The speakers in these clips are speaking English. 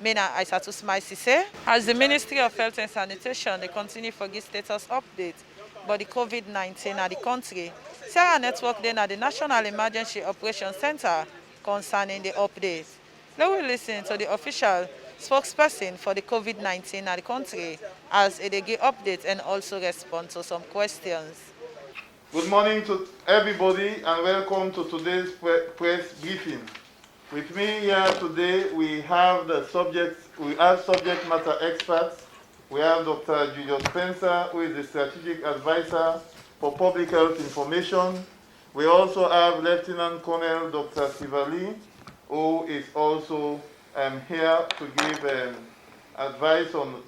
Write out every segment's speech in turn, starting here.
Mina Aisatus Maisise. As the Ministry of Health and Sanitation, they continue for give status update but the COVID-19 at the country. Sarah Network then at the National Emergency Operations Center concerning the update. Let we listen to the official spokesperson for the COVID-19 at the country as they give updates and also respond to some questions. Good morning to everybody and welcome to today's press briefing. With me here today, we have subject matter experts. We have Dr. Julius Spencer, who is the Strategic Advisor for Public Health Information. We also have Lieutenant Colonel Dr. Sivali, who is also here to give advice on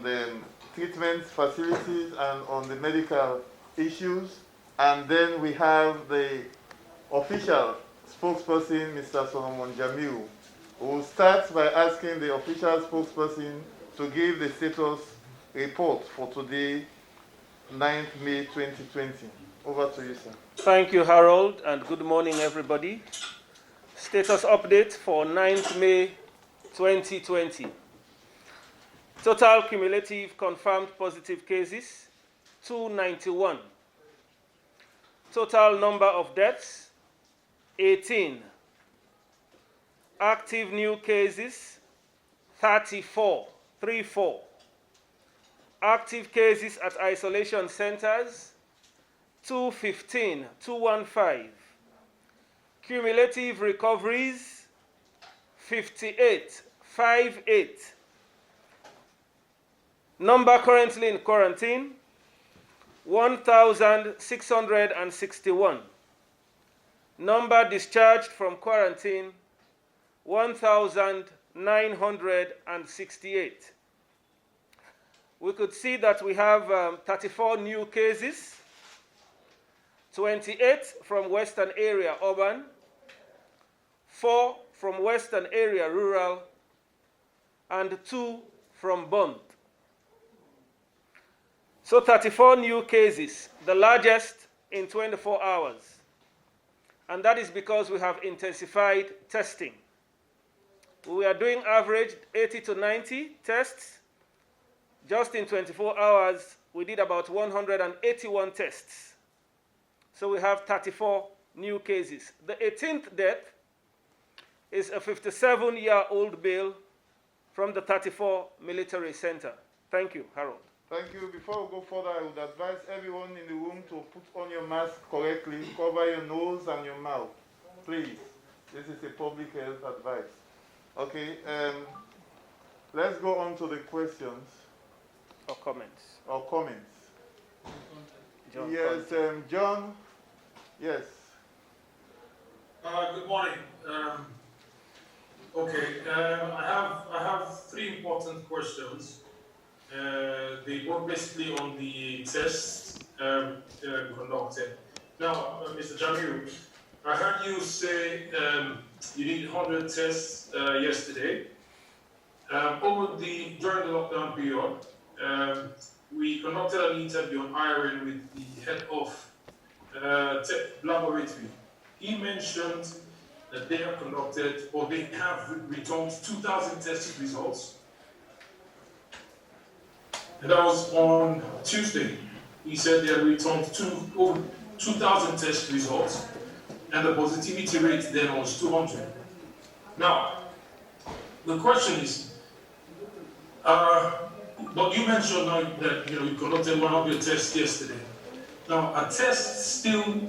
the treatment facilities and on the medical issues. And then we have the official spokesperson, Mr. Solomon Jamiu, who starts by asking the official spokesperson to give the status report for today, 9th May 2020. Over to you, sir. Thank you, Harold, and good morning, everybody. Status update for 9th May 2020. Total cumulative confirmed positive cases, 291. Total number of deaths, 18. Active new cases, 34. Active cases at isolation centers, 215. Cumulative recoveries, 58. Number currently in quarantine, 1,661. Number discharged from quarantine, 1,968. We could see that we have 34 new cases, 28 from Western area urban, 4 from Western area rural, and 2 from Bond. So 34 new cases, the largest in 24 hours. And that is because we have intensified testing. We are doing average 80 to 90 tests. Just in 24 hours, we did about 181 tests. So we have 34 new cases. The 18th death is a 57-year-old male from the 34 military center. Thank you, Harold. Thank you. Before we go further, I would advise everyone in the room to put on your mask correctly, cover your nose and your mouth. Please. This is a public health advice. Okay, let's go on to the questions. Or comments. John, yes, John. Yes. Good morning. I have 3 important questions. They were basically on the tests conducted. Now, Mr. Jamiu, I heard you say you did 100 tests yesterday. During the lockdown period, we conducted an interview on IRN with the head of laboratory. He mentioned that they have conducted, or they have returned 2,000 test results. And that was on Tuesday. He said they had returned over 2,000 test results, and the positivity rate then was 200. Now, the question is, but you mentioned that you conducted 100 tests yesterday. Now, are tests still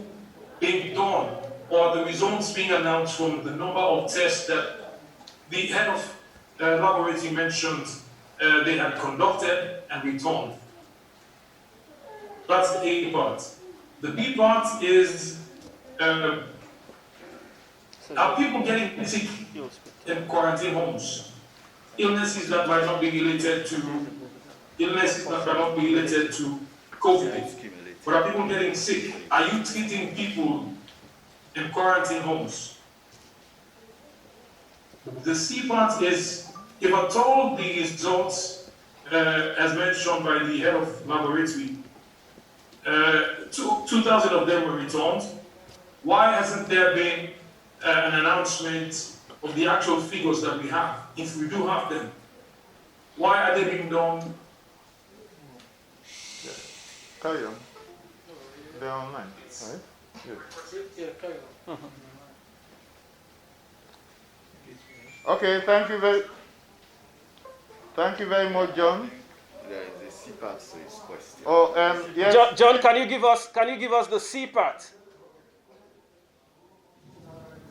being done, or are the results being announced from the number of tests that the head of laboratory mentioned they had conducted and returned? That's the A part. The B part is, are people getting sick in quarantine homes? Illnesses that might not be related to COVID. But are people getting sick? Are you treating people in quarantine homes? The C part is, if at all the results, as mentioned by the head of laboratory, 2,000 of them were returned, why hasn't there been an announcement of the actual figures that we have, if we do have them? Why are they being done? Yeah. Carry on. They're online, right? Yes. Okay, thank you very much, John. There is a C part to his question. Oh, yes. John, can you give us the C part?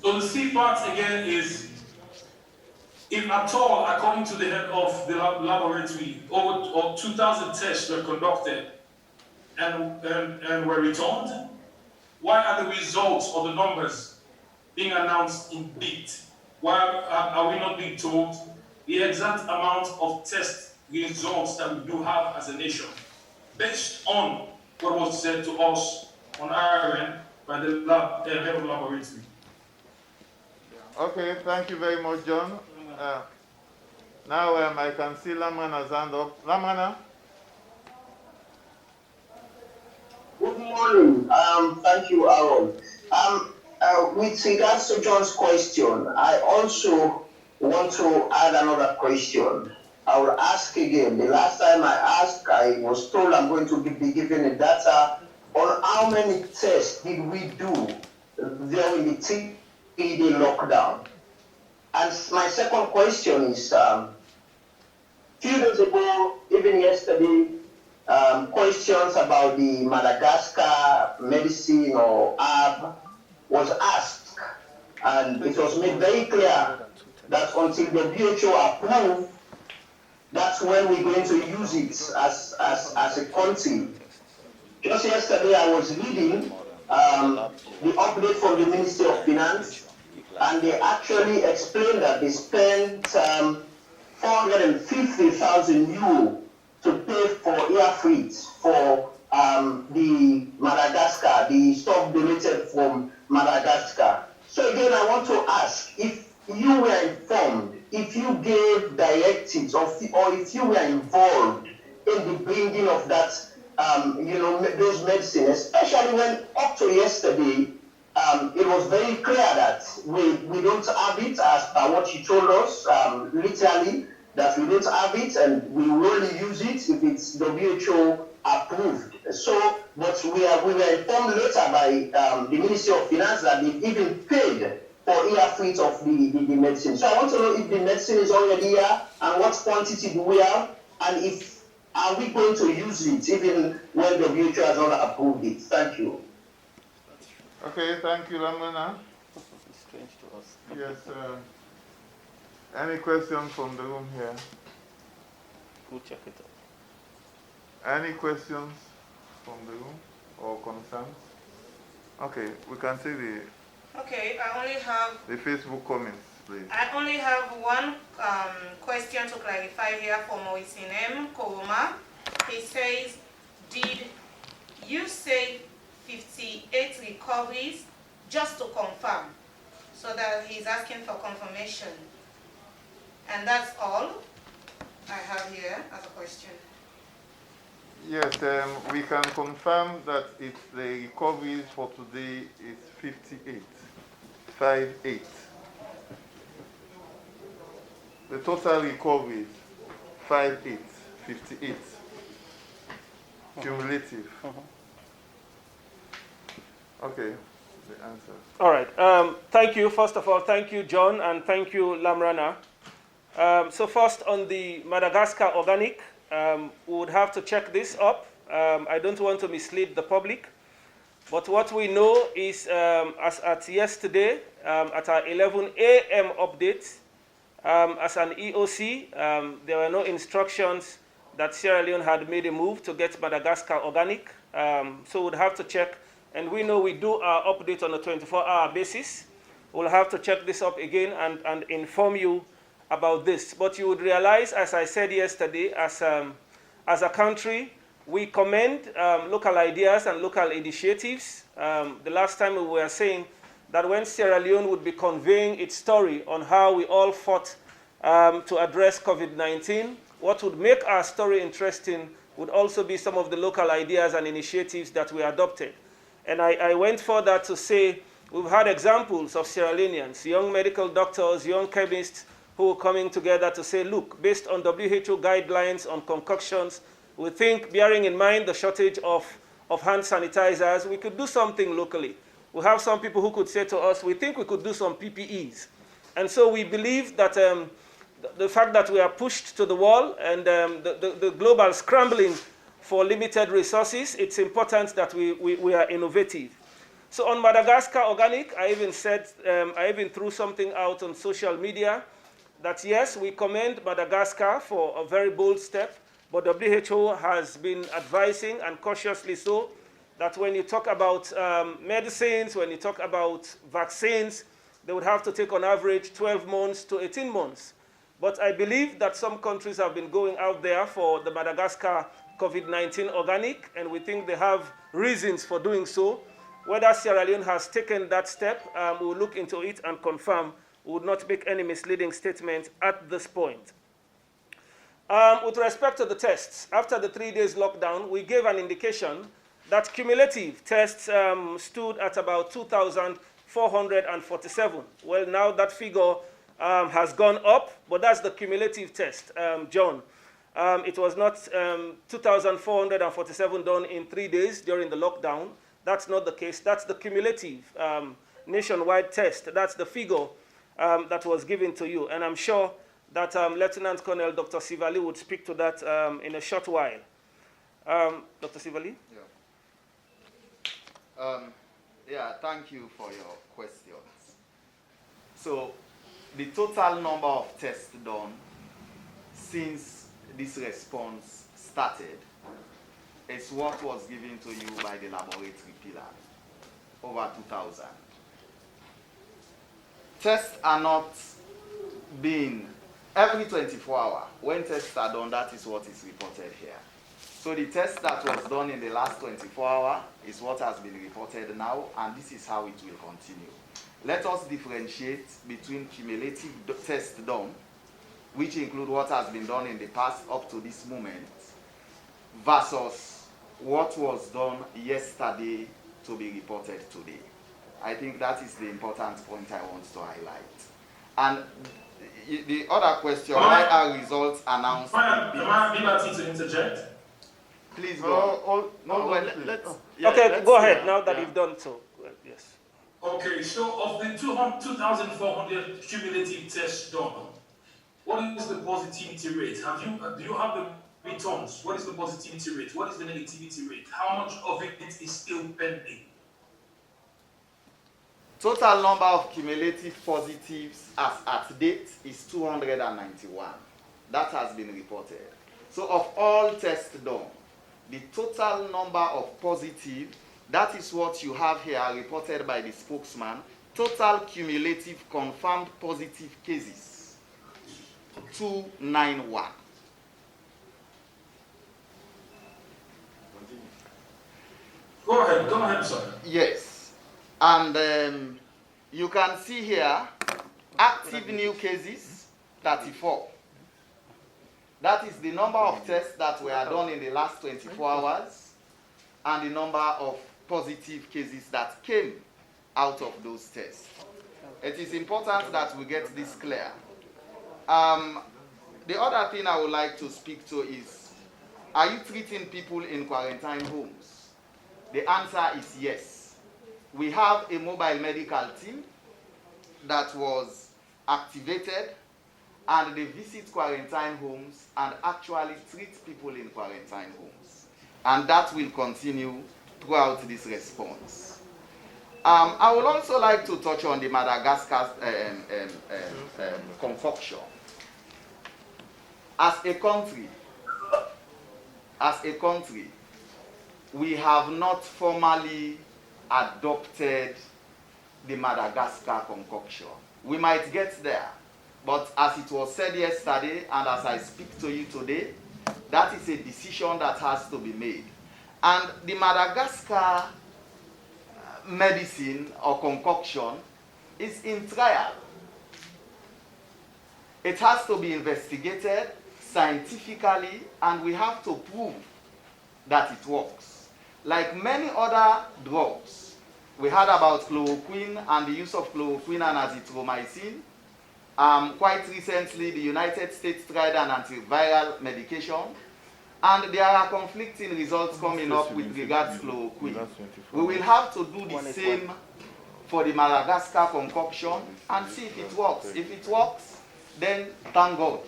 So the C part again is, if at all, according to the head of the laboratory, over 2,000 tests were conducted and were returned, why are the results or the numbers being announced in bit? Why are we not being told the exact amount of test results that we do have as a nation, based on what was said to us on our end by the head of laboratory? Okay, thank you very much, John. Now I can see Lamana's hand up. Lamana? Good morning. Thank you, Aaron. With regards to John's question, I also want to add another question. I will ask again. The last time I asked, I was told I'm going to be given the data on how many tests did we do during the 3-day lockdown. And my second question is, few days ago, even yesterday, questions about the Madagascar medicine or herb was asked, and it was made very clear that until the WHO approve, that's when we're going to use it as a country. Just yesterday, I was reading the update from the Ministry of Finance, and they actually explained that they spent 450,000 euro to pay for air freight for the Madagascar, the stuff donated from Madagascar. So again, I want to ask, if you were informed, if you gave directives, or if you were involved in the bringing of that, those medicines, especially when up to yesterday, it was very clear that we don't have it, as per what you told us, literally, that we don't have it, and we will only use it if it's WHO approved. So, but we were informed later by the Ministry of Finance that they've even paid for air freight of the medicine. So I want to know if the medicine is already here, and what quantity do we have, and if are we going to use it even when the WHO has not approved it. Thank you. Okay, thank you, Lamana. It's strange to us. Yes. Any questions from the room here? We'll check it out. Any questions from the room or concerns? Okay, we can see Okay, I only have the Facebook comments, please. I only have one question to clarify here for Moisinem Koroma. He says, did you say 58 recoveries? Just to confirm. So that he's asking for confirmation. And that's all I have here as a question. Yes, we can confirm that the recoveries for today is 58. 58. The total recoveries, 58. Cumulative. Okay, the answer. All right. Thank you. First of all, thank you, John, and thank you, Lamrana. So first, on the Madagascar organic, we would have to check this up. I don't want to mislead the public. But what we know is, as at yesterday, at our 11 a.m. update, as an EOC, there were no instructions that Sierra Leone had made a move to get Madagascar organic. So we'd have to check. And we know we do our update on a 24-hour basis. We'll have to check this up again and inform you about this. But you would realize, as I said yesterday, as a country, we commend local ideas and local initiatives. The last time we were saying that when Sierra Leone would be conveying its story on how we all fought to address COVID-19, what would make our story interesting would also be some of the local ideas and initiatives that we adopted. And I went further to say We've had examples of Sierra Leoneans, young medical doctors, young chemists who are coming together to say, look, based on WHO guidelines on concoctions, we think, bearing in mind the shortage of hand sanitizers, we could do something locally. We have some people who could say to us, we think we could do some PPEs. And so we believe that the fact that we are pushed to the wall and the global scrambling for limited resources, it's important that we are innovative. So on Madagascar Organic, I even threw something out on social media that yes, we commend Madagascar for a very bold step, but WHO has been advising, and cautiously so, that when you talk about medicines, when you talk about vaccines, they would have to take on average 12 months to 18 months. But I believe that some countries have been going out there for the Madagascar COVID-19 organic, and we think they have reasons for doing so. Whether Sierra Leone has taken that step, we will look into it and confirm. We would not make any misleading statement at this point. With respect to the tests, after the 3 days lockdown, we gave an indication that cumulative tests stood at about 2,447. Well, now that figure has gone up, but that's the cumulative test, John. It was not 2,447 done in 3 days during the lockdown. That's not the case. That's the cumulative nationwide test. That's the figure that was given to you. And I'm sure that Lieutenant Colonel Dr. Sivali would speak to that in a short while. Dr. Sivali? Yeah, thank you for your questions. So, the total number of tests done since this response started is what was given to you by the laboratory pillar, over 2,000. Tests are not being every 24 hours. When tests are done, that is what is reported here. So the test that was done in the last 24 hours is what has been reported now, and this is how it will continue. Let us differentiate between cumulative tests done, which include what has been done in the past up to this moment, versus what was done yesterday to be reported today. I think that is the important point I want to highlight. And the other question, why are results announced? Am I able to interject? Please go. Okay, go ahead now that you've done so. Yes. Okay, so of the 2,400 cumulative tests done, what is the positivity rate? Do you have the returns? What is the positivity rate? What is the negativity rate? How much of it is still pending? Total number of cumulative positives as at date is 291. That has been reported. So of all tests done, the total number of positive, that is what you have here reported by the spokesman, total cumulative confirmed positive cases, 291. Go ahead, sir. Yes, and you can see here, active new cases, 34. That is the number of tests that were done in the last 24 hours and the number of positive cases that came out of those tests. It is important that we get this clear. The other thing I would like to speak to is, are you treating people in quarantine homes? The answer is yes. We have a mobile medical team that was activated, and they visit quarantine homes and actually treat people in quarantine homes. And that will continue throughout this response. I would also like to touch on the Madagascar concoction. As a country, we have not formally adopted the Madagascar concoction. We might get there, but as it was said yesterday, and as I speak to you today, that is a decision that has to be made. And the Madagascar medicine or concoction is in trial. It has to be investigated scientifically, and we have to prove that it works. Like many other drugs, We heard about chloroquine and the use of chloroquine and azithromycin. Quite recently, the United States tried an antiviral medication, and there are conflicting results coming up with regards to chloroquine. We will have to do the same for the Madagascar concoction and see if it works. If it works, then thank God,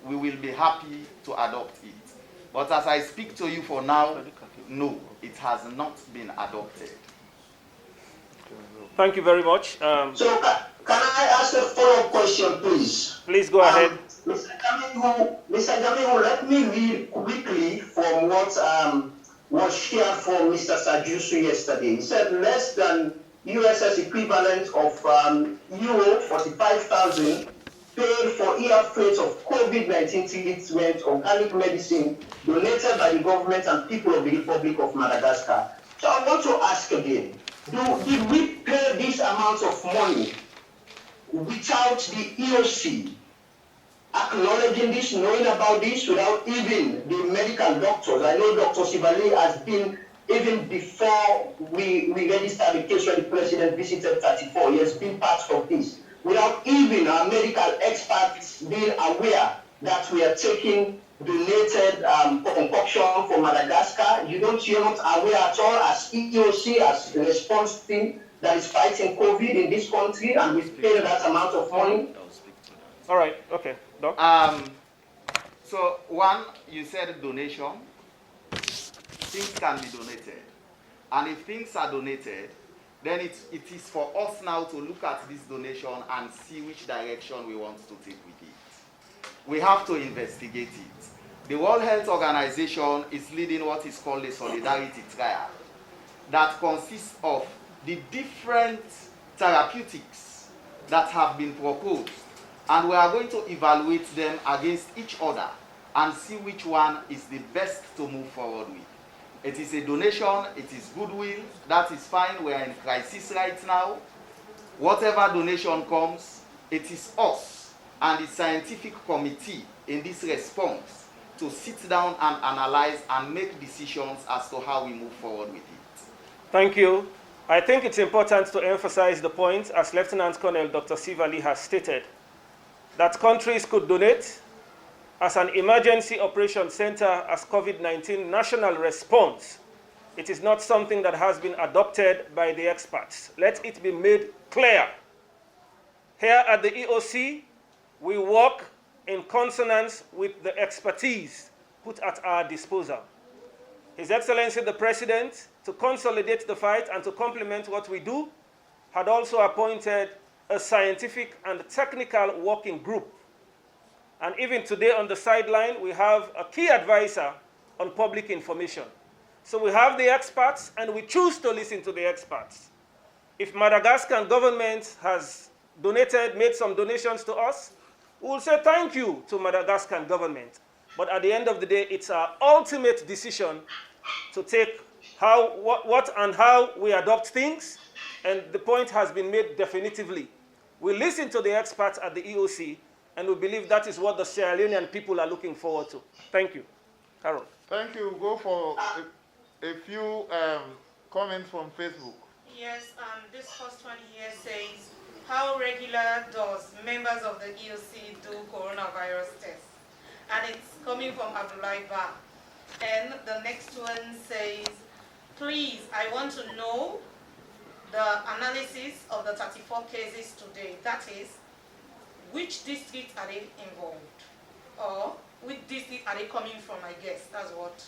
we will be happy to adopt it. But as I speak to you for now, no, it has not been adopted. Thank you very much. So can I ask a follow-up question, please? Please go ahead. Mr. Jamiu, let me read quickly from what was shared from Mr. Sajusu yesterday. He said less than USS equivalent of Euro 45,000 paid for year freight of COVID-19 treatment, organic medicine donated by the government and people of the Republic of Madagascar. So I want to ask again, did we pay this amount of money without the EOC acknowledging this, knowing about this, without even the medical doctors? I know Dr. Sibali has been, even before we registered the case when the president visited 34, he has been part of this, without even our medical experts being aware that we are taking donated concoction from Madagascar. You're not aware at all as EOC, as the response team that is fighting COVID in this country, and we've paid that amount of money. All right, okay, Doc. So one, you said donation. Things can be donated. And if things are donated, then it is for us now to look at this donation and see which direction we want to take with it. We have to investigate it. The World Health Organization is leading what is called a solidarity trial that consists of the different therapeutics that have been proposed, and we are going to evaluate them against each other and see which one is the best to move forward with. It is a donation, it is goodwill, that is fine. We are in crisis right now. Whatever donation comes, it is us and the scientific committee in this response to sit down and analyze and make decisions as to how we move forward with it. Thank you. I think it's important to emphasize the point, as Lieutenant Colonel Dr. Sivali has stated, that countries could donate as an emergency operation center as COVID-19 national response. It is not something that has been adopted by the experts. Let it be made clear. Here at the EOC, we work in consonance with the expertise put at our disposal. His Excellency the President, to consolidate the fight and to complement what we do, had also appointed a scientific and technical working group. And even today on the sideline, we have a key advisor on public information. So we have the experts, and we choose to listen to the experts. If Madagascar government has donated, made some donations to us, we will say thank you to Madagascar government. But at the end of the day, it's our ultimate decision to take what and how we adopt things, and the point has been made definitively. We listen to the experts at the EOC, and we believe that is what the Sierra Leonean people are looking forward to. Thank you. Harold. Thank you. Go for a few comments from Facebook. Yes, this first one here says, how regular does members of the EOC do coronavirus tests? And it's coming from Abdullahi Ba. And the next one says, please, I want to know the analysis of the 34 cases today. That is, which district are they involved? Or which district are they coming from, I guess. That's what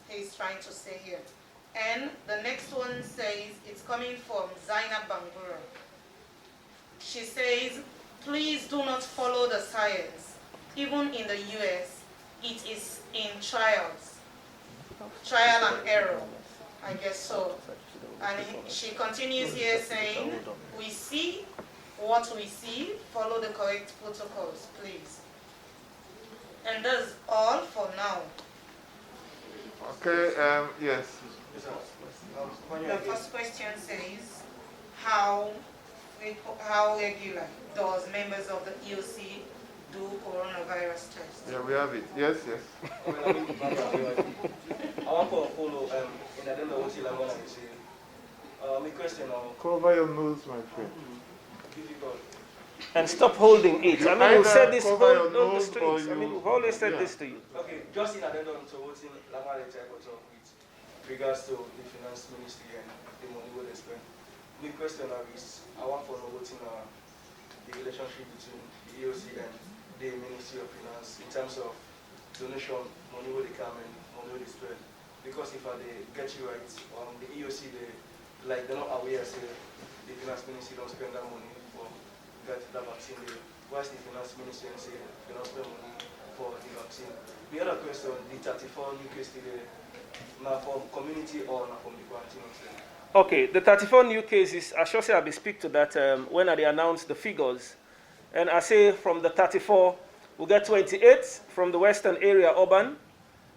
he's trying to say here. And the next one says, it's coming from Zainab Bangura. She says, please do not follow the science. Even in the US, it is in trials. Trial and error, I guess so. And she continues here saying, we see what we see, follow the correct protocols, please. And that's all for now. Okay, yes. The first question says, how regular does members of the EOC do coronavirus tests? Yeah, we have it. Yes, yes. I want to follow in the name of what you say. my question now. Cover your nose, my friend. Difficult. And stop holding it. I mean, you said this cover your on the nose streets. or I mean, you- we've always said yeah. this to you. Okay, just in addendum to what's in Lamar with regards to the finance ministry and the money we spend. The question now is, I want to know what's in the relationship between the EOC and the Ministry of Finance in terms of donation, money where they come and money where they spend. Because if I get you right, the EOC, they're not aware, say, the finance ministry don't spend that money for get the vaccine. What's the finance ministry and say they don't spend money for the vaccine? The other question, the 34 new cases now from community or not from the quarantine? Okay, the 34 new cases, I sure say I'll be speak to that when they announce the figures. And I say from the 34, we get 28 from the western area urban,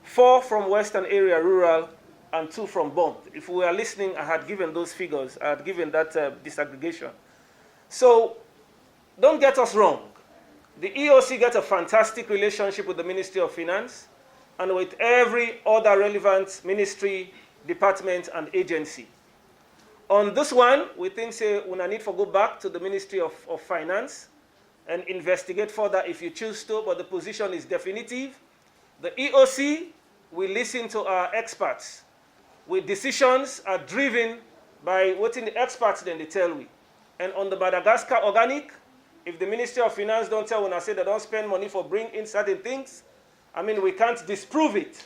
4 from western area rural, and 2 from Bond. If we were listening, I had given those figures. I had given that disaggregation. So don't get us wrong. The EOC gets a fantastic relationship with the Ministry of Finance and with every other relevant ministry, department, and agency. On this one, we think say we need to go back to the Ministry of Finance and investigate further if you choose to, but the position is definitive. The EOC will listen to our experts. With decisions are driven by what in the experts then they tell we. And on the Madagascar organic, if the Ministry of Finance don't tell when I say they don't spend money for bring in certain things, I mean we can't disprove it.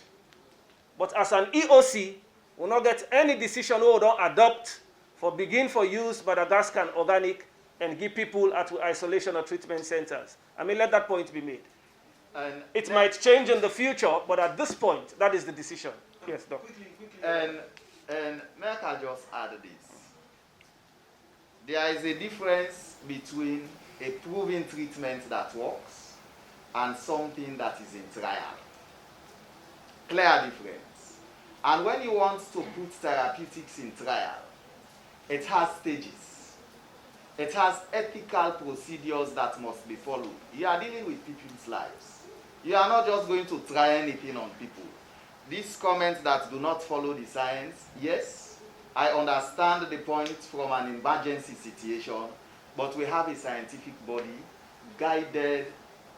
But as an EOC, we'll not get any decision we don't adopt for begin for use Madagascar organic and give people at isolation or treatment centers. I mean, let that point be made. And It might change in the future, but at this point, that is the decision. Yes, Doc. Quickly. And may I just add this? There is a difference between a proven treatment that works and something that is in trial. Clear difference. And when you want to put therapeutics in trial, it has stages. It has ethical procedures that must be followed. You are dealing with people's lives. You are not just going to try anything on people. These comments that do not follow the science, yes, I understand the point from an emergency situation, but we have a scientific body guided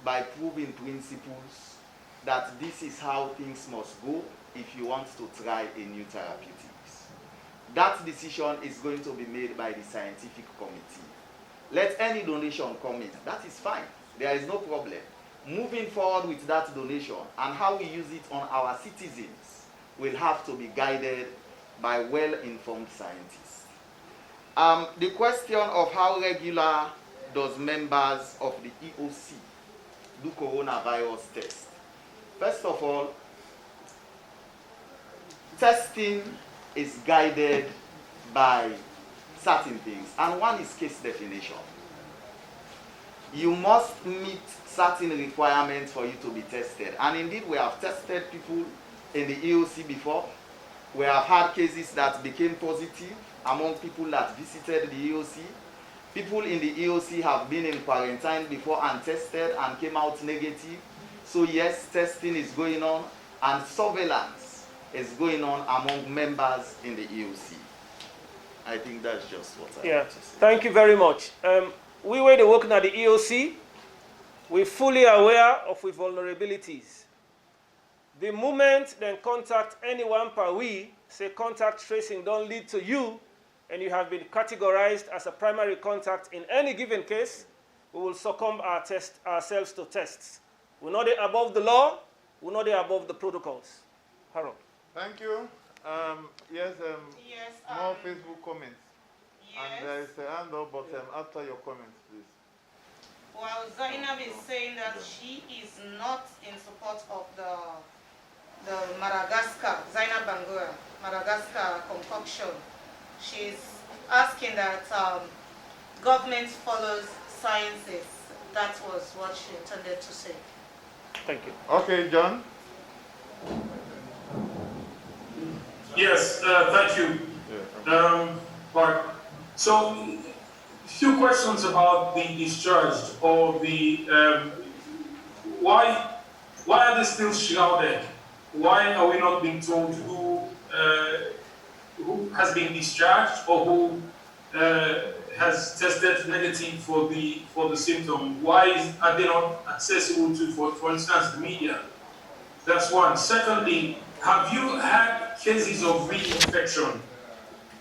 by proven principles that this is how things must go if you want to try a new therapeutics. That decision is going to be made by the scientific committee. Let any donation come in, that is fine, there is no problem. Moving forward with that donation and how we use it on our citizens will have to be guided by well-informed scientists. The question of how regular does members of the EOC do coronavirus test? First of all, testing is guided by certain things, and one is case definition. You must meet certain requirements for you to be tested. And indeed, we have tested people in the EOC before. We have had cases that became positive among people that visited the EOC. People in the EOC have been in quarantine before and tested and came out negative. So yes, testing is going on and surveillance is going on among members in the EOC. I think that's just what I want to say. Thank you very much. We were working at the EOC. We're fully aware of our vulnerabilities. The moment then contact anyone per week, say contact tracing don't lead to you, and you have been categorized as a primary contact in any given case, we will succumb ourselves to tests. We're not above the law, we're not above the protocols. Harold. Thank you. Yes, Yes, more Facebook comments. yes. And there is a hand up, but after your comments, please. Well, Zainab is saying that she is not in support of the Madagascar, Zainab Bangura, Madagascar concoction. She's asking that government follows sciences. That was what she intended to say. Thank you. Okay, John. Yes, thank you. Mark. So, few questions about the discharge or the why are they still shrouded? Why are we not being told who who has been discharged or who has tested negative for the symptom? Why are they not accessible to, for instance, the media? That's one. Secondly, have you had cases of reinfection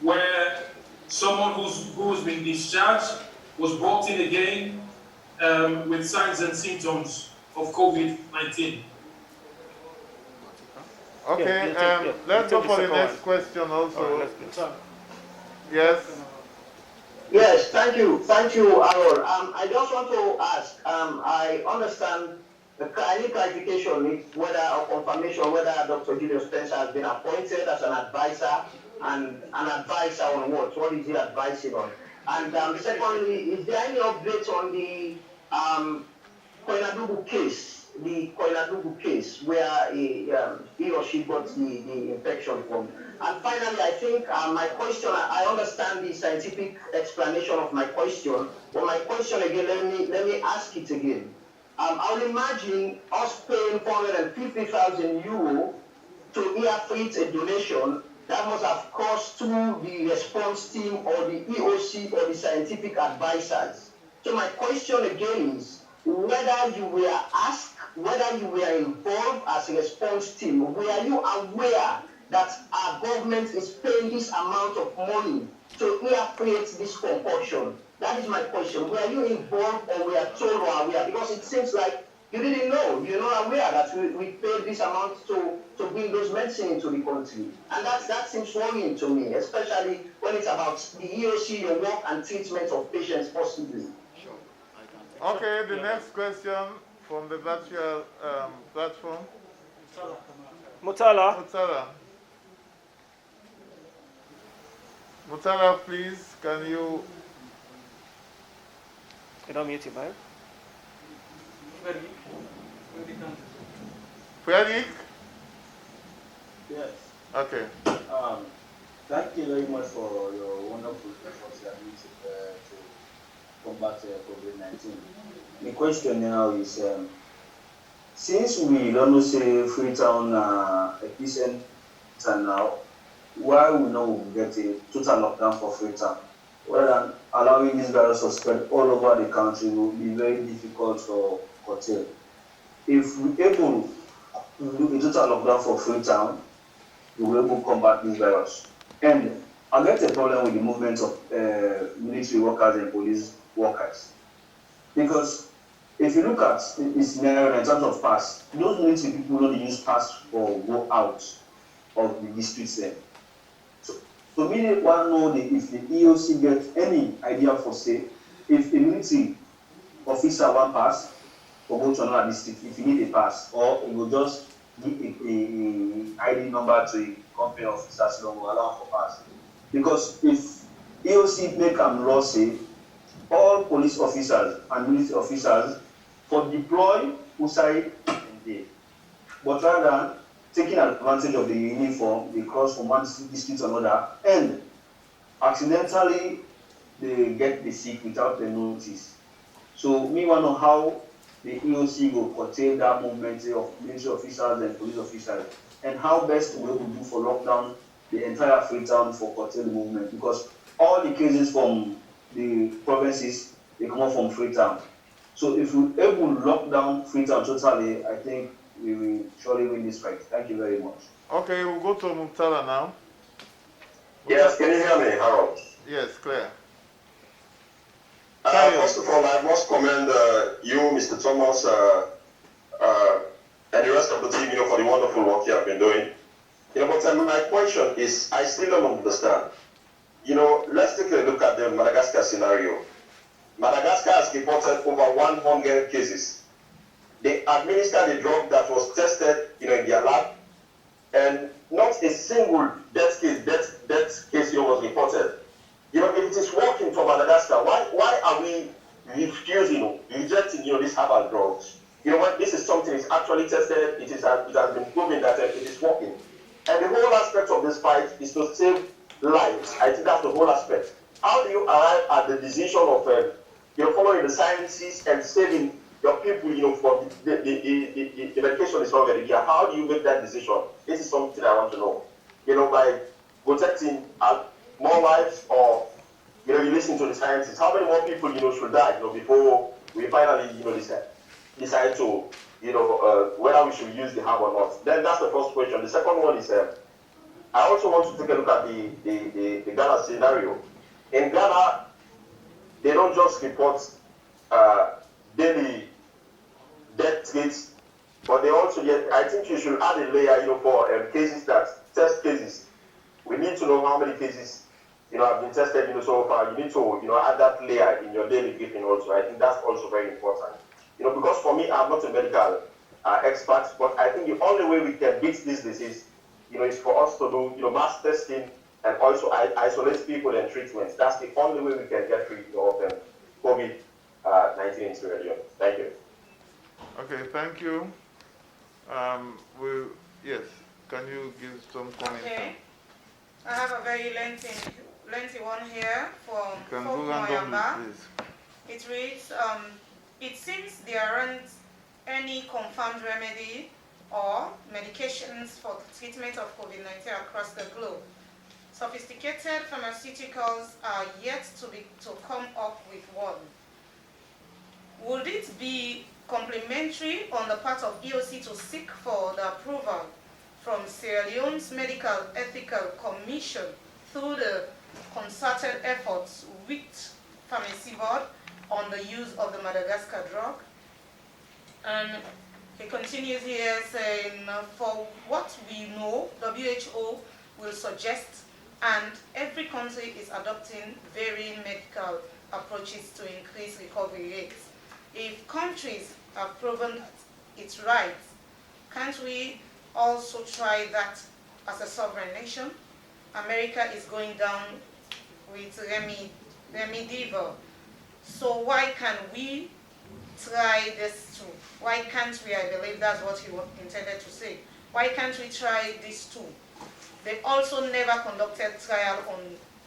where someone who's been discharged was brought in again with signs and symptoms of COVID-19? Okay, let's go for the next question also. Yes. Yes, thank you, Aaron. I just want to ask. I understand. I need clarification whether or confirmation whether Dr. Julius Spencer has been appointed as an advisor, and an advisor on what? What is he advising on? And secondly, is there any updates on the Koinadugu case? The Koinadugu case where he or she got the infection from. And finally, I think my question, I understand the scientific explanation of my question, but my question again, let me ask it again. I would imagine us paying 450,000 euro to Airfleet a donation that must have cost to the response team or the EOC or the scientific advisors. So my question again is whether you were asked, whether you were involved as a response team, were you aware that our government is paying this amount of money to Airfleet this concoction? That is my question. Were you involved or were told or aware? Because it seems like you didn't know. You're not aware that we paid this amount to bring those medicine into the country. And that seems worrying to me, especially when it's about the EOC, your work and treatment of patients possibly. Okay, the next question from the virtual platform. Mutala. Mutala, please, can you... You don't mute him, right? Frederick? Yes. Okay. Thank you very much for your wonderful efforts that you to combat COVID-19. The question now is, since we don't say Freetown epicenter now, why we know we get a total lockdown for Freetown? Rather than allowing this virus to spread all over the country will be very difficult for hotel. If we're able to do a total lockdown for Freetown, we will able to combat this virus. And I get a problem with the movement of military workers and police workers. Because if you look at the scenario in terms of pass, those military people don't use pass for go out of the districts there. So we want to know if the EOC gets any idea for say, if a military officer want pass for go to another district, if you need a pass, or it will just give a ID number to a company officer so will allow for pass. Because if EOC make law say all police officers and military officers for deploy outside day, but rather than taking advantage of the uniform, they cross from one district to another, and accidentally they get the sick without the notice. So we want to know how the EOC will curtail that movement of military officers and police officers, and how best we will do for lockdown the entire Freetown for curtail the movement, because all the cases from the provinces, they come from Freetown. So if we able to lock down Freetown totally, I think we will surely win this fight. Thank you very much. Okay, we'll go to Muktala now. Yes, can you hear me, Harold? Yes, clear. First of all, I must commend you, Mr. Thomas, and the rest of the team, for the wonderful work you have been doing. But my question is, I still don't understand. Let's take a look at the Madagascar scenario. Madagascar has reported over 100 cases. They administered a drug that was tested, in their lab, and not a single death case was reported. If it is working for Madagascar, why are we rejecting, these herbal drugs? This is something that's actually tested. It has been proven that it is working. And the whole aspect of this fight is to save lives. I think that's the whole aspect. How do you arrive at the decision of following the sciences and saving your people, for the medication is not very clear? How do you make that decision? This is something I want to know. By protecting more lives, or you listen to the scientists? How many more people should die before we finally decide to whether we should use the herb or not? Then that's the first question. The second one is I also want to take a look at the Ghana scenario. In Ghana, they don't just report daily death rates, but they also I think you should add a layer, for cases test cases. We need to know how many cases, have been tested, so far. You need to, add that layer in your daily briefing also. I think that's also very important. Because for me, I'm not a medical expert, but I think the only way we can beat this disease, is for us to do, mass testing and also isolate people and treatment. That's the only way we can get rid of COVID-19 in Sierra Leone. Thank you. Okay, thank you. Yes, can you give some comments? Okay. I have a very lengthy one here from You can go randomly, please. It reads, it seems there aren't any confirmed remedy or medications for the treatment of COVID-19 across the globe. Sophisticated pharmaceuticals are yet to come up with one. Would it be complementary on the part of EOC to seek for the approval from Sierra Leone's Medical Ethical Commission through the concerted efforts with Pharmacy Board on the use of the Madagascar drug? And he continues here saying, for what we know, WHO will suggest, and every country is adopting varying medical approaches to increase recovery rates. If countries have proven that it's right, can't we also try that as a sovereign nation? America is going down with remdesivir. So why can't we try this too? Why can't we? I believe that's what he intended to say. Why can't we try this too? They also never conducted trial on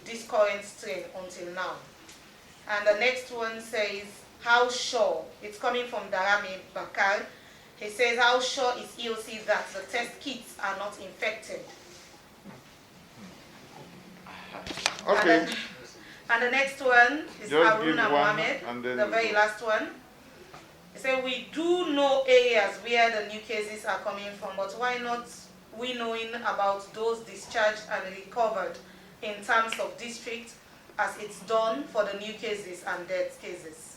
this current strain until now. And the next one says, how sure, it's coming from Darami Bakar, he says, how sure is EOC that the test kits are not infected? Okay. And the next one is Just Aruna Mohammed, the very last one. He said, we do know areas where the new cases are coming from, but why not we knowing about those discharged and recovered in terms of district as it's done for the new cases and death cases?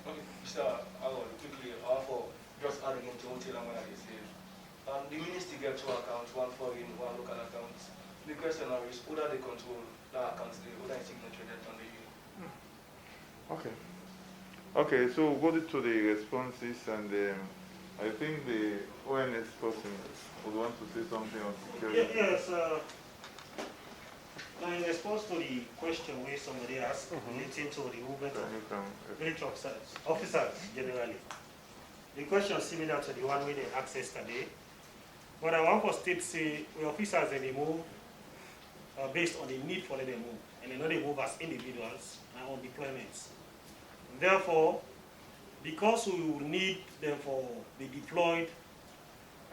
Okay, Mr. Aaron, quickly, for just adding into what Lamana is saying. The ministry gets two accounts, one foreign, one local account. The question now is, who do they control that account, who is signature that on the union? Okay. Okay, so we'll go to the responses, and I think the ONS person would want to say something on security. Yes, now in response to the question where somebody asked relating to the movement of military officers generally, the question is similar to the one we they asked yesterday. But I want to state say the officers they move based on the need for them to move, and they know they move as individuals and on deployments. Therefore, because we will need them for be deployed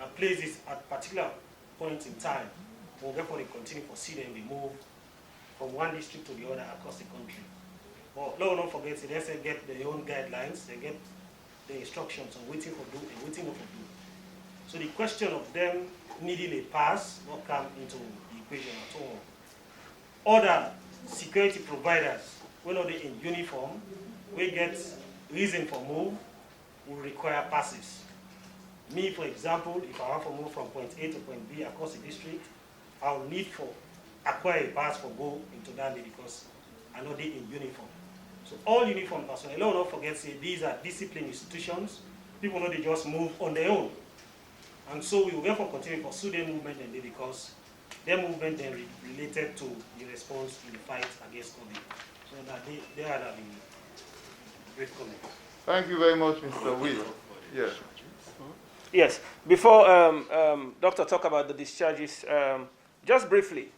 at places at particular points in time, we'll therefore they continue to see them they move from one district to the other across the country. But no, don't forget, they also get their own guidelines, they get the instructions on waiting for do and waiting for do. So the question of them needing a pass will come into the equation at all. Other security providers, when are they in uniform, we get reason for move, will require passes. Me, for example, if I want to move from point A to point B across the district, I'll need for acquire a pass for go into that day because I know they in uniform. So all uniform personnel, don't forget, say these are disciplined institutions. People know they just move on their own. And so we will therefore continue to pursue their movement and because their movement then related to the response in the fight against COVID. So that they are having great comment. Thank you very much, Mr. Will. Yes. Yes. Before Doctor talk about the discharges, just briefly,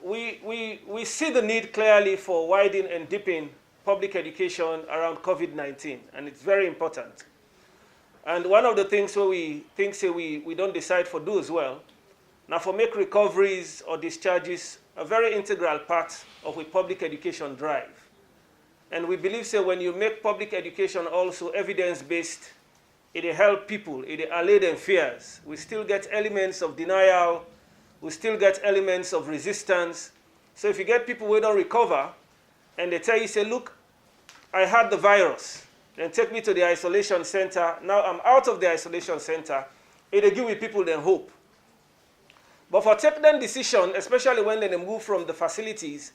we see the need clearly for widening and deepening public education around COVID-19, and it's very important. And one of the things where we think say we don't decide for do as well Now, for make recoveries or discharges a very integral part of a public education drive. And we believe, say, when you make public education also evidence-based, it help people, it allay them fears. We still get elements of denial, we still get elements of resistance. So if you get people who don't recover, and they tell you, say, look, I had the virus, then take me to the isolation center, now I'm out of the isolation center, it'll give with people then hope. But for taking them decision, especially when they move from the facilities,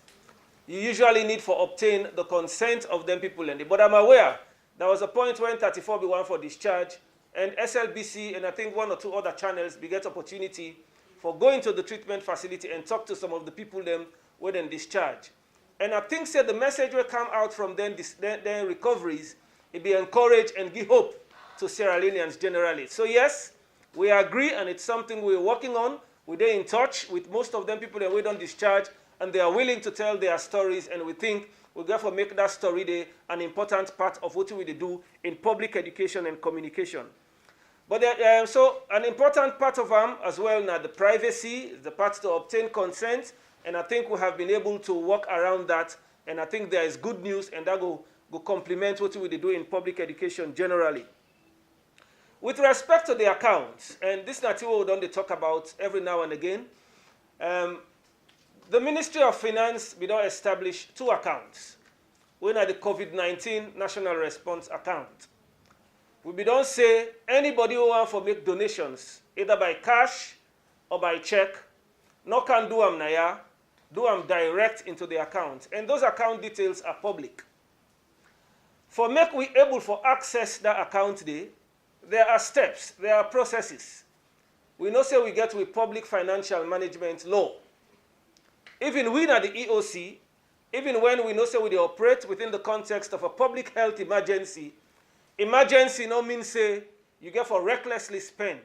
you usually need to obtain the consent of them people. But I'm aware there was a point when 34B1 for discharge, and SLBC and I think one or two other channels we get opportunity for going to the treatment facility and talk to some of the people them when they discharge. And I think the message will come out from then recoveries, it be encouraged and give hope to Sierra Leoneans generally. So yes, we agree, and it's something we're working on. We're in touch with most of them people that we don't discharge, and they are willing to tell their stories, and we think we'll therefore make that story day an important part of what we do in public education and communication. But so an important part of them as well now, the privacy, the part to obtain consent, and I think we have been able to work around that, and I think there is good news, and that will complement what we do in public education generally. With respect to the accounts, and this is not what we don't talk about every now and again, the Ministry of Finance, we don't establish two accounts. One are the COVID-19 National Response Account. We don't say anybody who wants to make donations, either by cash or by check, no can do them naya, do them direct into the account. And those account details are public. For make we able to access that account there are steps, there are processes. We know say we get with public financial management law. Even we at the EOC, even when we know say we operate within the context of a public health emergency, emergency no mean say you get for recklessly spend.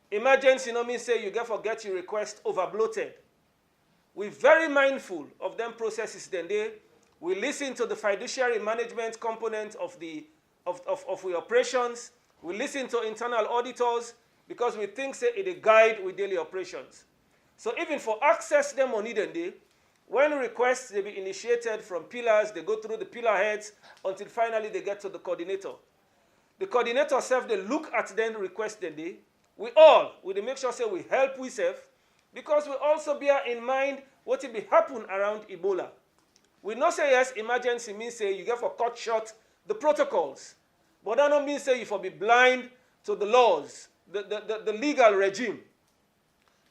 Emergency no mean say you get for get your request overbloated. We're very mindful of them processes then we listen to the fiduciary management component of the operations. We listen to internal auditors because we think say it guide with daily operations. So even for access them money then when requests they be initiated from pillars, they go through the pillar heads until finally they get to the coordinator. The coordinator self, they look at them request then we make sure say we help we self, because we also bear in mind what will be happen around Ebola. We know say yes, emergency means say you get for cut short the protocols. But that don't mean say you for be blind to the laws, the legal regime.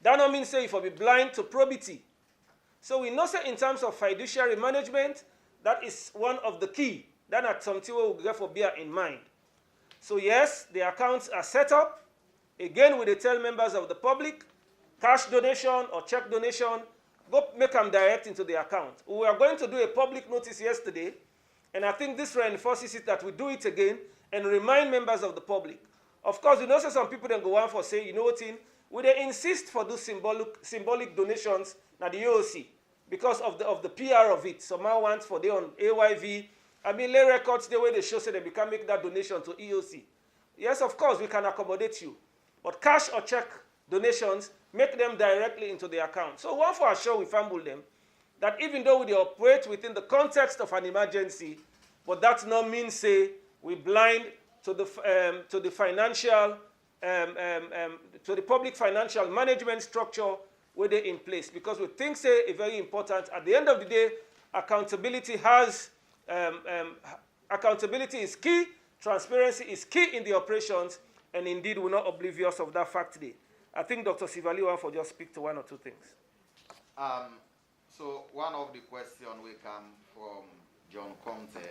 That don't mean say you for be blind to probity. So we know say in terms of fiduciary management, that is one of the key. That are something we will therefore bear in mind. So yes, the accounts are set up. Again, we tell members of the public, cash donation or check donation, go make them direct into the account. We are going to do a public notice yesterday, and I think this reinforces it that we do it again and remind members of the public. Of course, we know some people then go on for say, you know what, we they insist for those symbolic donations na the EOC because of the PR of it. Some want for they on AYV. I mean, lay records the way they show say they can make that donation to EOC. Yes, of course, we can accommodate you. But cash or check donations, make them directly into the account. So one for sure we fumble them that even though we operate within the context of an emergency, but that not mean say we blind to the financial to the public financial management structure where they're in place, because we think say a very important at the end of the day accountability is key, transparency is key in the operations, and indeed we're not oblivious of that fact today. I think Dr. Sivali wants to just speak to one or two things. So one of the questions will come from John Conte.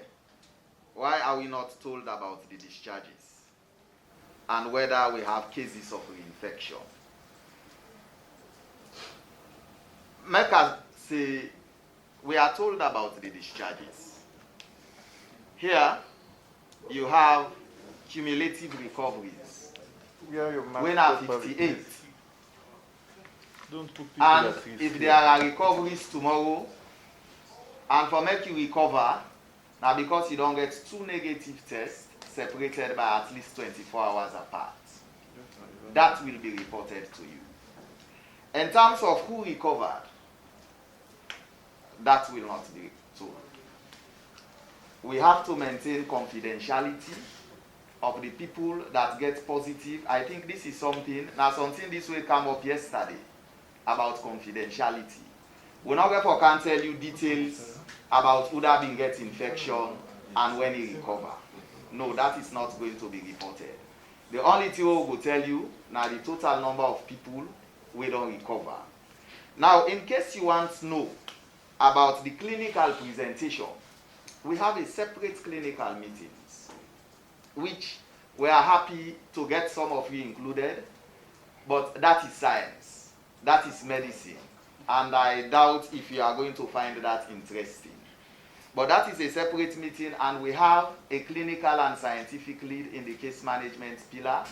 Why are we not told about the discharges and whether we have cases of reinfection? Make us say we are told about the discharges. Here you have cumulative recoveries. We have 58. Don't put people And at risk if here. there are recoveries tomorrow, and for make you recover, now because you don't get 2 negative tests separated by at least 24 hours apart, that will be reported to you. In terms of who recovered, that will not be told. We have to maintain confidentiality of the people that get positive. I think this is something this will come up yesterday about confidentiality. We're not going to can tell you details about who that been get infection and when he recover. No, that is not going to be reported. The only thing we will tell you now the total number of people we don't recover. Now, in case you want to know about the clinical presentation, we have a separate clinical meetings, which we are happy to get some of you included, but that is science, that is medicine, and I doubt if you are going to find that interesting. But that is a separate meeting, and we have a clinical and scientific lead in the case management pillar,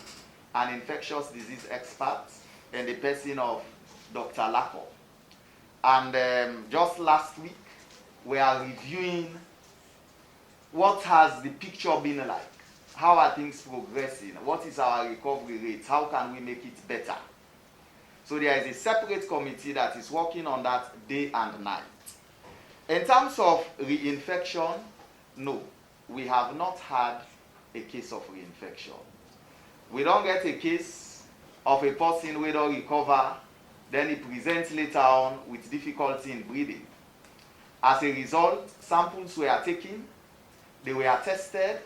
an infectious disease expert in the person of Dr. Lako. And just last week, we are reviewing what has the picture been like. How are things progressing? What is our recovery rate? How can we make it better? So there is a separate committee that is working on that day and night. In terms of reinfection, no, we have not had a case of reinfection. We don't get a case of a person who don't recover, then he presents later on with difficulty in breathing. As a result, samples were taken, they were tested,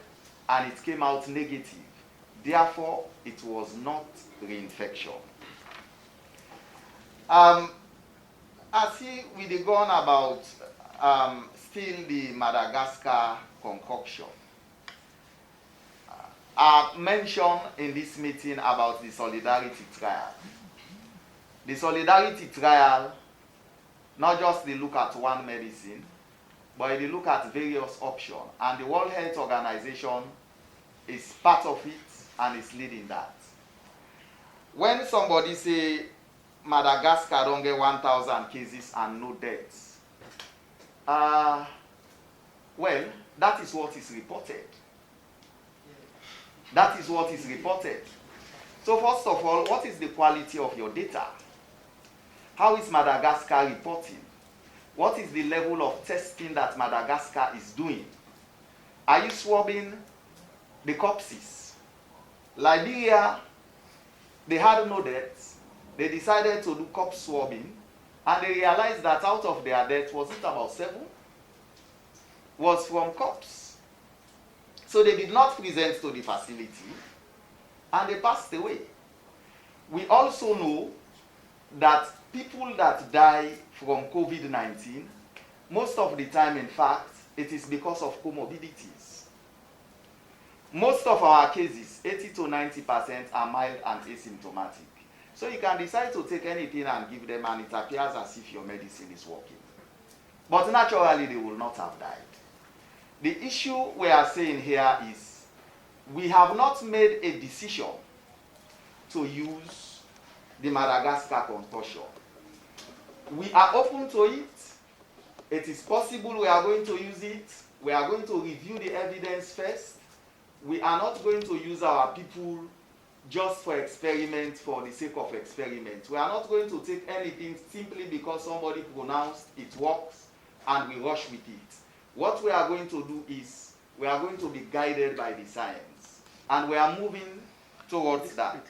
and it came out negative. Therefore, it was not reinfection. As we dey go on about still the Madagascar concoction, I mentioned in this meeting about the solidarity trial. The solidarity trial, not just they look at one medicine, but they look at various options. And the World Health Organization is part of it and is leading that. When somebody say Madagascar don't get 1,000 cases and no deaths, well, that is what is reported. That is what is reported. So first of all, what is the quality of your data? How is Madagascar reporting? What is the level of testing that Madagascar is doing? Are you swabbing the corpses? Liberia, they had no deaths. They decided to do corpse swabbing, and they realized that out of their deaths, was it about 7? Was from corpse. So they did not present to the facility, and they passed away. We also know that people that die from COVID-19, most of the time, in fact, it is because of comorbidities. Most of our cases, 80 to 90%, are mild and asymptomatic. So you can decide to take anything and give them, and it appears as if your medicine is working. But naturally, they will not have died. The issue we are saying here is we have not made a decision to use the Madagascar consortium. We are open to it. It is possible we are going to use it. We are going to review the evidence first. We are not going to use our people just for experiment for the sake of experiment. We are not going to take anything simply because somebody pronounced it works and we rush with it. What we are going to do is we are going to be guided by the science, and we are moving towards that.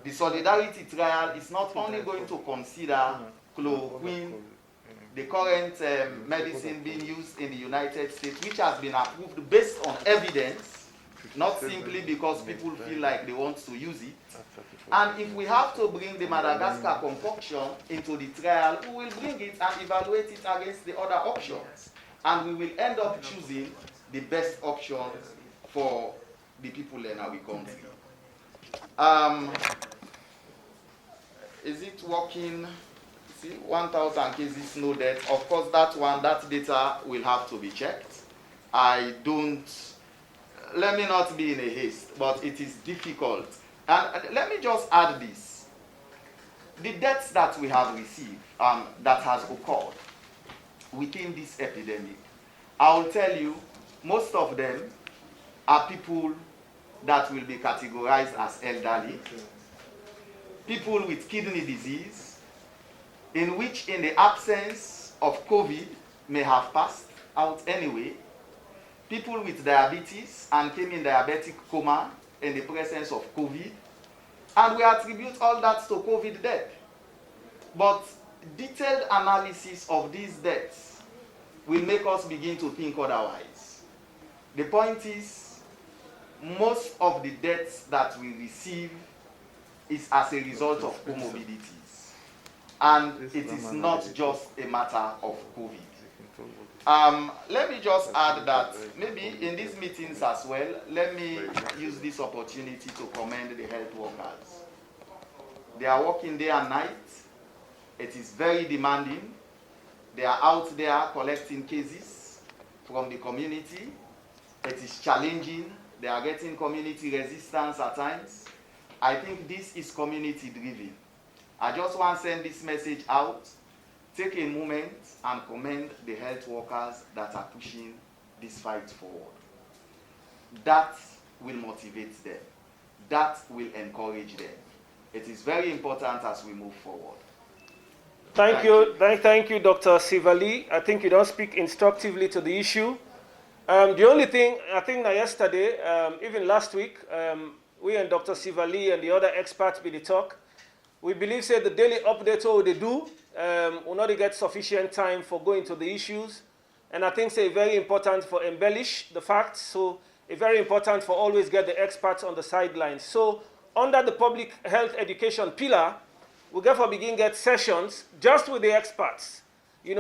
The solidarity trial is not only going to consider chloroquine, the current medicine being used in the United States, which has been approved based on evidence, not simply because people feel like they want to use it. And if we have to bring the Madagascar concoction into the trial, we will bring it and evaluate it against the other options. And we will end up choosing the best option for the people in our country. Is it working? See, 1,000 cases, no death. Of course, that data will have to be checked. Let me not be in a haste, but it is difficult. And let me just add this. The deaths that we have received, that has occurred within this epidemic, I will tell you, most of them are people that will be categorized as elderly, people with kidney disease, in which, in the absence of COVID, may have passed out anyway, people with diabetes and came in diabetic coma in the presence of COVID, and we attribute all that to COVID death. But detailed analysis of these deaths will make us begin to think otherwise. The point is, most of the deaths that we receive is as a result of comorbidities. And it is not just a matter of COVID. Let me just add that maybe in these meetings as well, let me use this opportunity to commend the health workers. They are working day and night. It is very demanding. They are out there collecting cases from the community. It is challenging. They are getting community resistance at times. I think this is community driven. I just want to send this message out. Take a moment and commend the health workers that are pushing this fight forward. That will motivate them. That will encourage them. It is very important as we move forward. Thank you, Dr. Sivali. I think you don't speak instructively to the issue. The only thing, I think that yesterday, even last week, we and Dr. Sivali and the other experts with the talk, we believe say the daily updates all they do will not get sufficient time for going to the issues. And I think say very important for embellish the facts. So it's very important for always get the experts on the sidelines. So under the public health education pillar, we therefore begin get sessions just with the experts,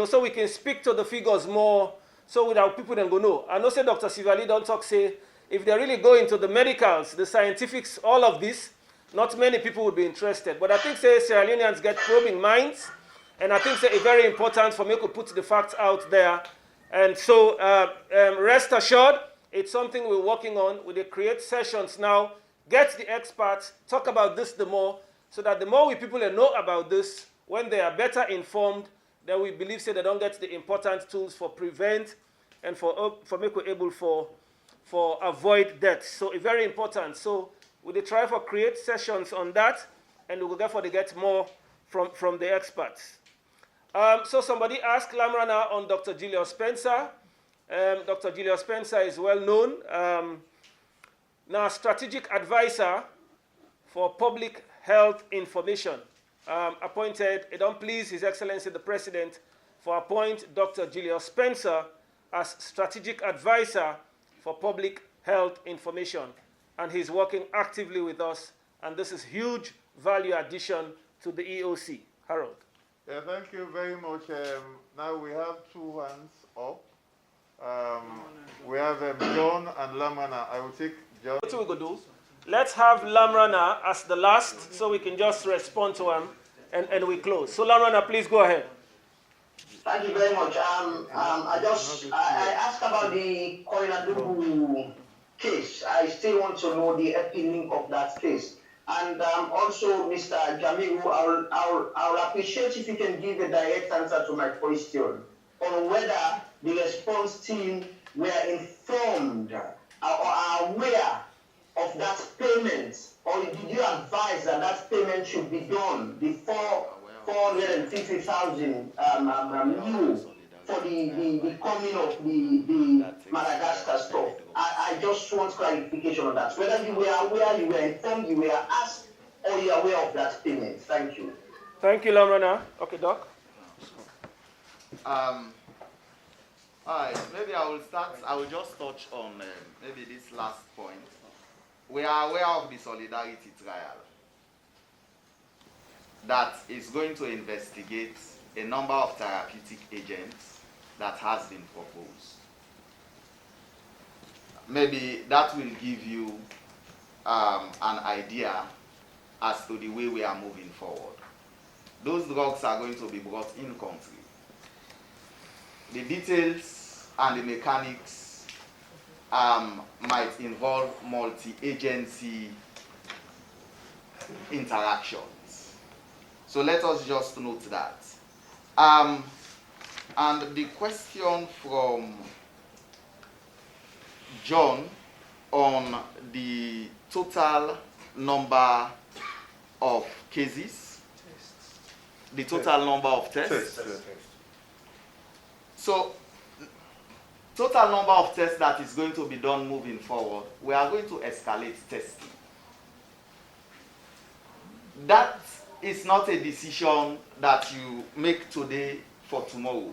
so we can speak to the figures more, so without people then go know. I know say Dr. Sivali don't talk say, if they really go into the medicals, the scientifics, all of this, not many people would be interested. But I think say Sierra Leoneans get probing minds, and I think say it's very important for me to put the facts out there. And so rest assured, it's something we're working on. We create sessions now, get the experts, talk about this the more, so that the more people know about this, when they are better informed, then we believe say they don't get the important tools for prevent and for make able for avoid death. So it's very important. So we try for create sessions on that, and we will therefore get more from the experts. So somebody asked Lamrana on Dr. Julius Spencer. Dr. Julius Spencer is well known. Now strategic advisor for public health information. Appointed, it don't please His Excellency the President for appoint Dr. Julius Spencer as strategic advisor for public health information. And he's working actively with us, and this is huge value addition to the EOC. Harold. Yeah, thank you very much. Now we have two hands up. We have John and Lamana. I will take John. What we go do? Let's have Lamrana as the last, so we can just respond to him, and we close. So Lamrana, please go ahead. Thank you very much. I asked about the Koinadubu case. I still want to know the epic of that case. And also, Mr. Jamiru, I'll appreciate if you can give a direct answer to my question on whether the response team were informed or are aware of that payment, or did you advise that that payment should be done before 450,000 euros for the coming of the Madagascar stuff? I just want clarification on that. Whether you were aware, you were informed, you were asked, or you are aware of that payment. Thank you. Thank you, Lamrana. Okay, Doc. All right, maybe I will just touch on maybe this last point. We are aware of the Solidarity trial that is going to investigate a number of therapeutic agents that has been proposed. Maybe that will give you an idea as to the way we are moving forward. Those drugs are going to be brought in country. The details and the mechanics might involve multi-agency interactions. So let us just note that. And the question from John on the total number of cases The total number of tests. Tests. So, total number of tests that is going to be done moving forward, we are going to escalate testing. That is not a decision that you make today for tomorrow.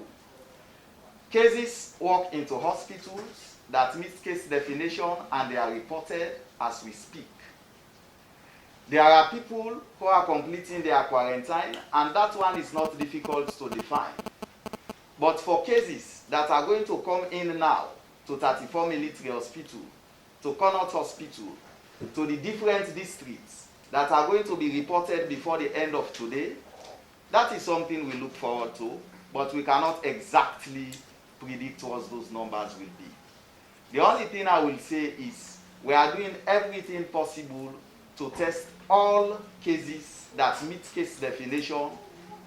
Cases walk into hospitals that meet case definition and they are reported as we speak. There are people who are completing their quarantine, and that one is not difficult to define. But for cases that are going to come in now to 34 Military Hospital, to Connaught Hospital, to the different districts that are going to be reported before the end of today, that is something we look forward to, but we cannot exactly predict what those numbers will be. The only thing I will say is we are doing everything possible to test all cases that meet case definition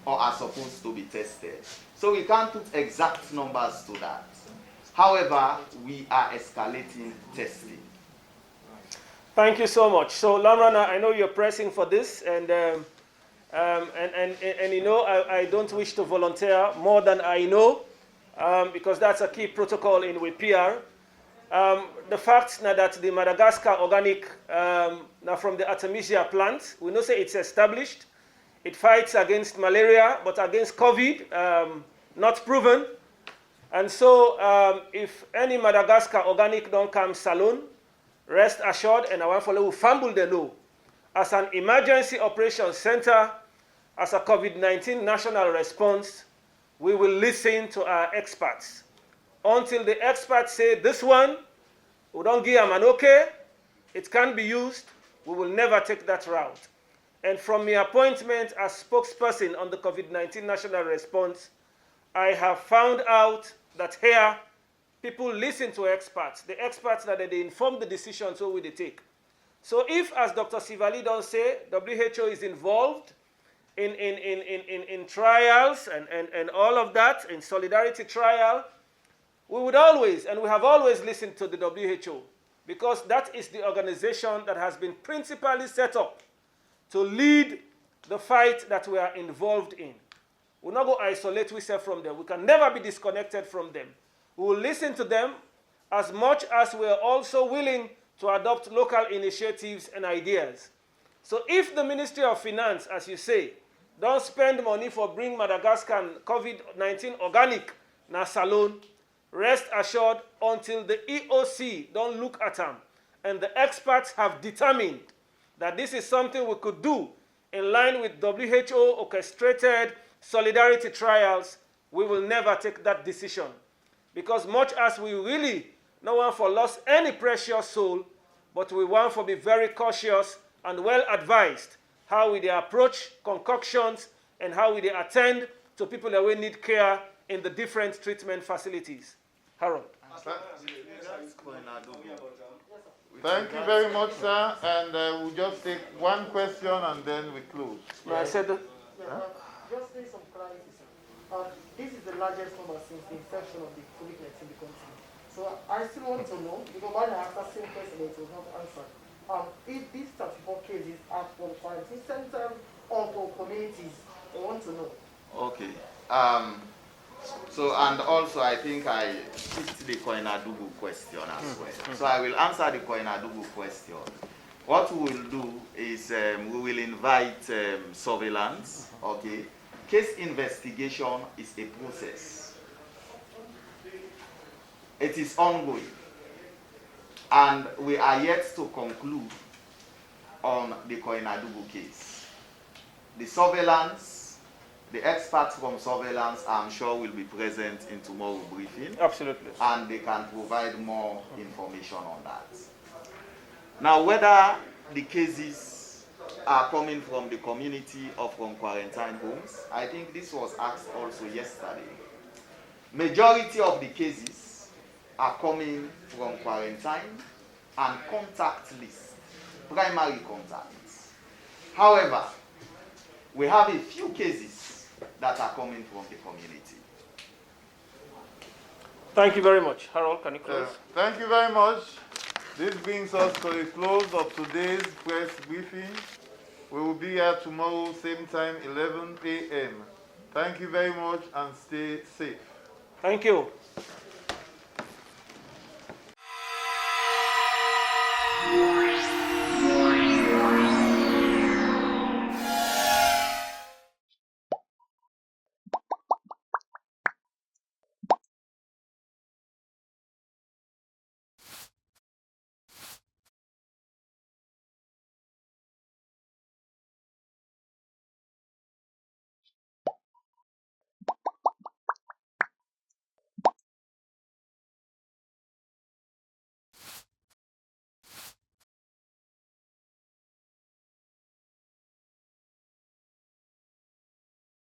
or are supposed to be tested. So we can't put exact numbers to that. However, we are escalating testing. Thank you so much. So, Lamrana, I know you're pressing for this, and you know, I don't wish to volunteer more than I know, because that's a key protocol in with PR. The fact now that the Madagascar organic, now from the Artemisia plant, we know say it's established. It fights against malaria, but against COVID, not proven. And so, if any Madagascar organic don't come salon, rest assured, and our follow will fumble the law. As an emergency operations center, as a COVID-19 national response, we will listen to our experts. Until the experts say this one, we don't give them an okay, it can be used, we will never take that route. And from my appointment as spokesperson on the COVID-19 national response, I have found out that here, people listen to experts. The experts that they inform the decision, so will they take. So if, as Dr. Sivali don't say, WHO is involved in trials and all of that, in solidarity trial, we would always, and we have always listened to the WHO, because that is the organization that has been principally set up to lead the fight that we are involved in. We'll not go isolate ourselves from them. We can never be disconnected from them. We will listen to them as much as we are also willing to adopt local initiatives and ideas. So if the Ministry of Finance, as you say, don't spend money for bring Madagascar and COVID-19 organic na salon, rest assured until the EOC don't look at them and the experts have determined that this is something we could do in line with WHO orchestrated solidarity trials, we will never take that decision. Because much as we really no one for lost any precious soul, but we want to be very cautious and well advised how we approach concoctions and how we attend to people that will need care in the different treatment facilities. Harold. Thank you very much, sir. And we'll just take one question and then we close. I said that. Just need some clarity, sir. This is the largest number since the inception of the COVID-19 in the country. So I still want to know, because when I asked that same question, it was not answered. If these 34 cases are from quarantine centers or from communities, I want to know. Okay. So, and also I think I picked the Koinadugu question as well. So I will answer the Koinadugu question. What we will do is we will invite surveillance, okay? Case investigation is a process. It is ongoing. And we are yet to conclude on the Koinadugu case. The surveillance, the experts from surveillance, I'm sure will be present in tomorrow's briefing. Absolutely. And they can provide more information on that. Now, whether the cases are coming from the community or from quarantine homes, I think this was asked also yesterday. Majority of the cases are coming from quarantine and contact list, primary contacts. However, we have a few cases that are coming from the community. Thank you very much. Harold, can you close? Thank you very much. This brings us to the close of today's press briefing. We will be here tomorrow, same time, 11 a.m. Thank you very much and stay safe. Thank you.